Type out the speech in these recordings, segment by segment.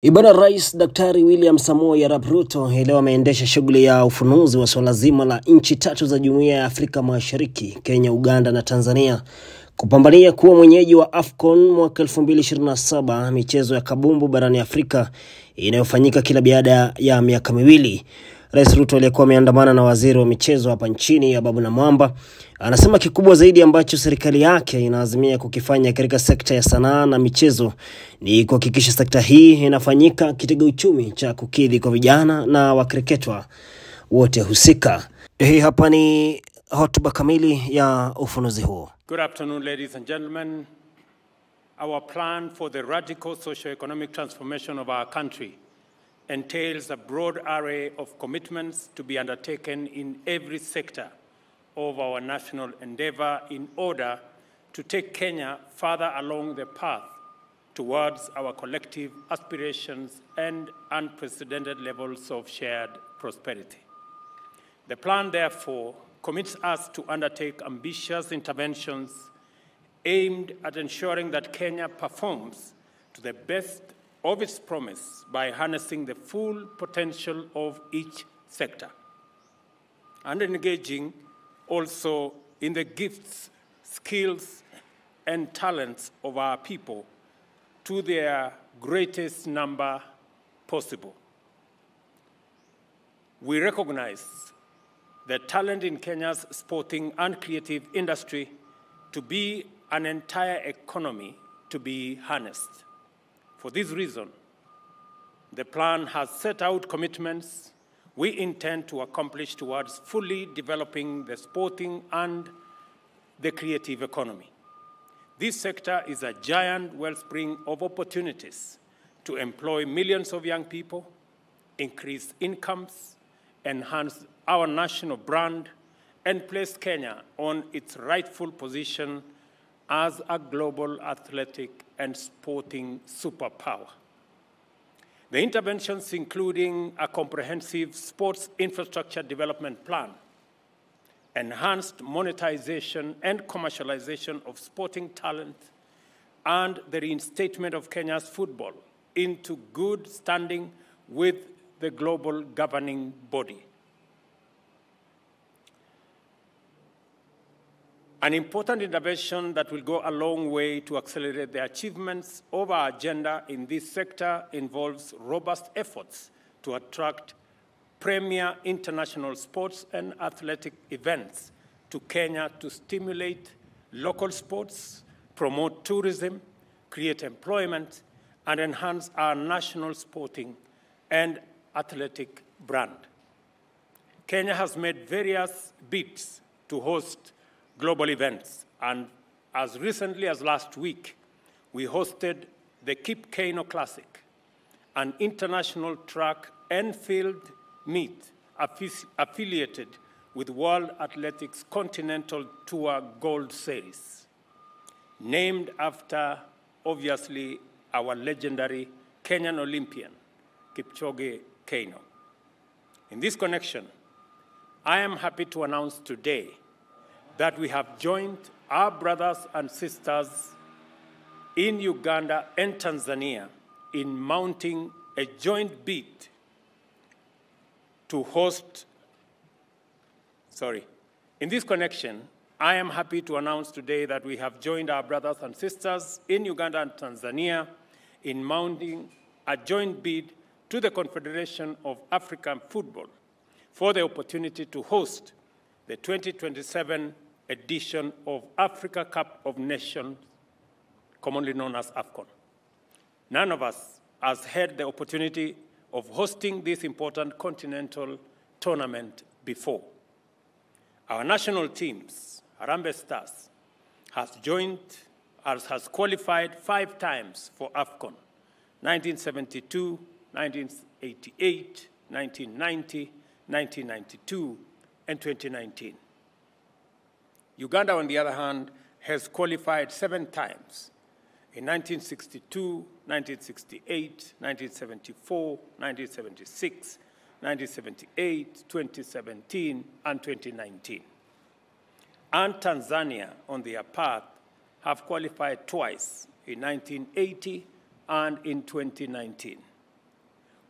Ibara Rais Daktari William Samoei Arap Ruto leo ameendesha shughuli ya ufunuzi wa swala zima la nchi tatu za Jumuiya ya Afrika Mashariki, Kenya, Uganda na Tanzania, kupambania kuwa mwenyeji wa Afcon mwaka 2027, michezo ya kabumbu barani Afrika inayofanyika kila baada ya miaka miwili. Rais Ruto aliyekuwa ameandamana na waziri wa michezo hapa nchini Ababu na Mwamba anasema kikubwa zaidi ambacho serikali yake inaazimia kukifanya katika sekta ya sanaa na michezo ni kuhakikisha sekta hii inafanyika kitega uchumi cha kukidhi kwa vijana na wakriketwa wote husika. Hii hapa ni hotuba kamili ya ufunuzi huo. Good afternoon, ladies and gentlemen. Our plan for the radical socio-economic transformation of our country entails a broad array of commitments to be undertaken in every sector of our national endeavor in order to take Kenya further along the path towards our collective aspirations and unprecedented levels of shared prosperity. The plan, therefore, commits us to undertake ambitious interventions aimed at ensuring that Kenya performs to the best of its promise by harnessing the full potential of each sector and engaging also in the gifts, skills, and talents of our people to their greatest number possible. We recognize the talent in Kenya's sporting and creative industry to be an entire economy to be harnessed. For this reason, the plan has set out commitments we intend to accomplish towards fully developing the sporting and the creative economy. This sector is a giant wellspring of opportunities to employ millions of young people, increase incomes, enhance our national brand, and place Kenya on its rightful position as a global athletic and sporting superpower. The interventions, including a comprehensive sports infrastructure development plan, enhanced monetization and commercialization of sporting talent, and the reinstatement of Kenya's football into good standing with the global governing body. An important intervention that will go a long way to accelerate the achievements of our agenda in this sector involves robust efforts to attract premier international sports and athletic events to Kenya to stimulate local sports, promote tourism, create employment, and enhance our national sporting and athletic brand. Kenya has made various bids to host global events, and as recently as last week, we hosted the Kip Keino Classic, an international track and field meet affiliated with World Athletics Continental Tour Gold Series, named after, obviously, our legendary Kenyan Olympian, Kipchoge Keino. In this connection, I am happy to announce today that we have joined our brothers and sisters in Uganda and Tanzania in mounting a joint bid to host, In this connection, I am happy to announce today that we have joined our brothers and sisters in Uganda and Tanzania in mounting a joint bid to the Confederation of African Football for the opportunity to host the 2027 edition of Africa Cup of Nations, commonly known as Afcon. None of us has had the opportunity of hosting this important continental tournament before. Our national teams, Harambee Stars, has qualified 5 times for Afcon: 1972, 1988, 1990, 1992, and 2019. Uganda, on the other hand, has qualified 7 times: in 1962, 1968, 1974, 1976, 1978, 2017, and 2019. And Tanzania, on their part, have qualified twice, in 1980 and in 2019.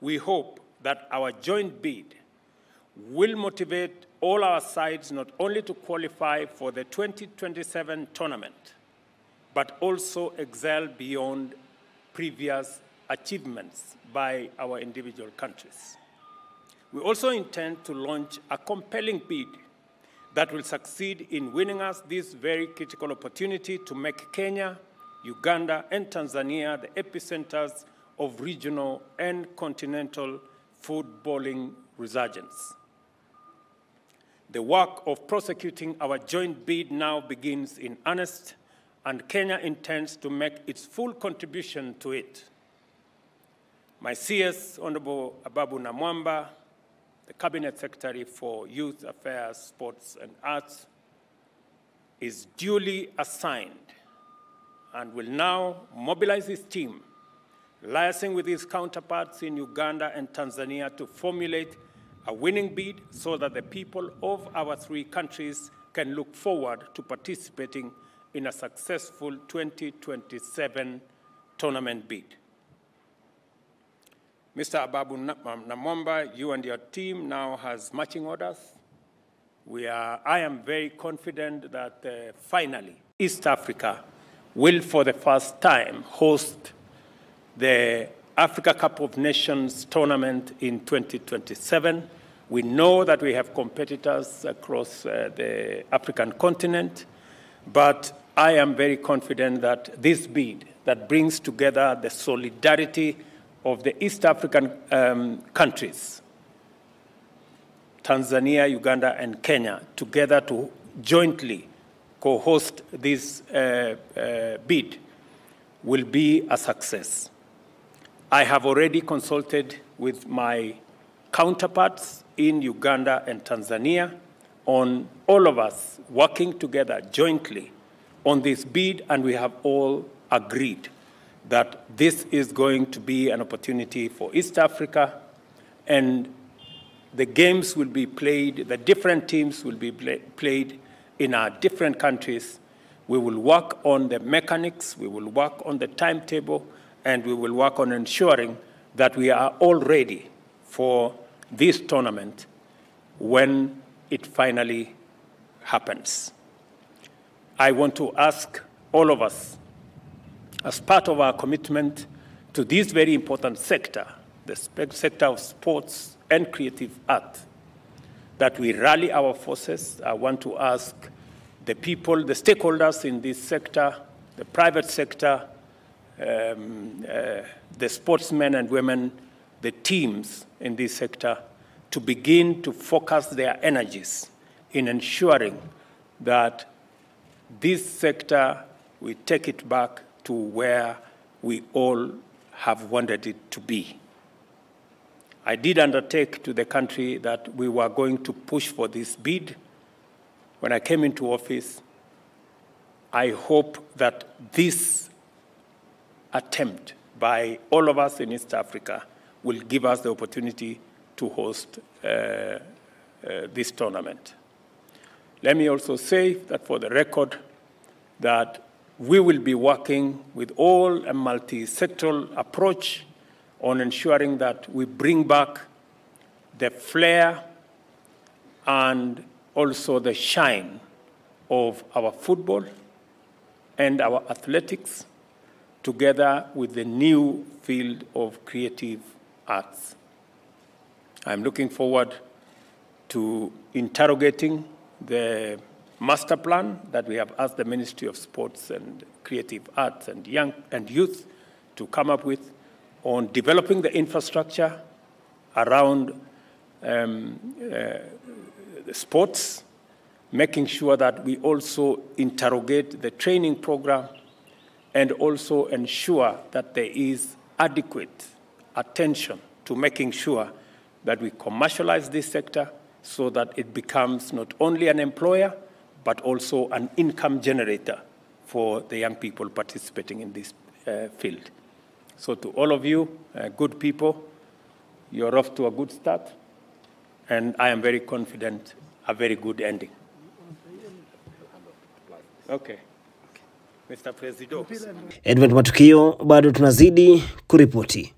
we hope that our joint bid will motivate all our sides not only to qualify for the 2027 tournament, but also excel beyond previous achievements by our individual countries. We also intend to launch a compelling bid that will succeed in winning us this very critical opportunity to make Kenya, Uganda, and Tanzania the epicenters of regional and continental footballing resurgence. The work of prosecuting our joint bid now begins in earnest, and Kenya intends to make its full contribution to it. My CS, Honorable Ababu Namwamba, the Cabinet Secretary for Youth Affairs, Sports and Arts, is duly assigned and will now mobilize his team, liaising with his counterparts in Uganda and Tanzania to formulate a winning bid so that the people of our three countries can look forward to participating in a successful 2027 tournament bid. Mr. Ababu Namwamba, you and your team now has marching orders. I am very confident that finally East Africa will for the first time host the Africa Cup of Nations tournament in 2027. We know that we have competitors across the African continent, but I am very confident that this bid that brings together the solidarity of the East African countries, Tanzania, Uganda, and Kenya, together to jointly co-host this bid will be a success. I have already consulted with my counterparts in Uganda and Tanzania on all of us working together jointly on this bid, and we have all agreed that this is going to be an opportunity for East Africa, and the games will be played, the different teams will be played in our different countries. We will work on the mechanics, we will work on the timetable, and we will work on ensuring that we are all ready for this tournament when it finally happens. I want to ask all of us, as part of our commitment to this very important sector, the sector of sports and creative art, that we rally our forces. I want to ask the people, the stakeholders in this sector, the private sector, the sportsmen and women, the teams in this sector, to begin to focus their energies in ensuring that this sector, we take it back to where we all have wanted it to be. I did undertake to the country that we were going to push for this bid. When I came into office, I hope that this attempt by all of us in East Africa will give us the opportunity to host this tournament. Let me also say that for the record, that we will be working with all a multi-sectoral approach on ensuring that we bring back the flair and also the shine of our football and our athletics, together with the new field of creative arts. I'm looking forward to interrogating the master plan that we have asked the Ministry of Sports and Creative Arts and Young and Youth to come up with on developing the infrastructure around sports, making sure that we also interrogate the training program and also ensure that there is adequate attention to making sure that we commercialize this sector so that it becomes not only an employer, but also an income generator for the young people participating in this field. So to all of you, good people, you're off to a good start, and I am very confident a very good ending. Okay. Mr. President. Edward Matukio, bado tunazidi kuripoti.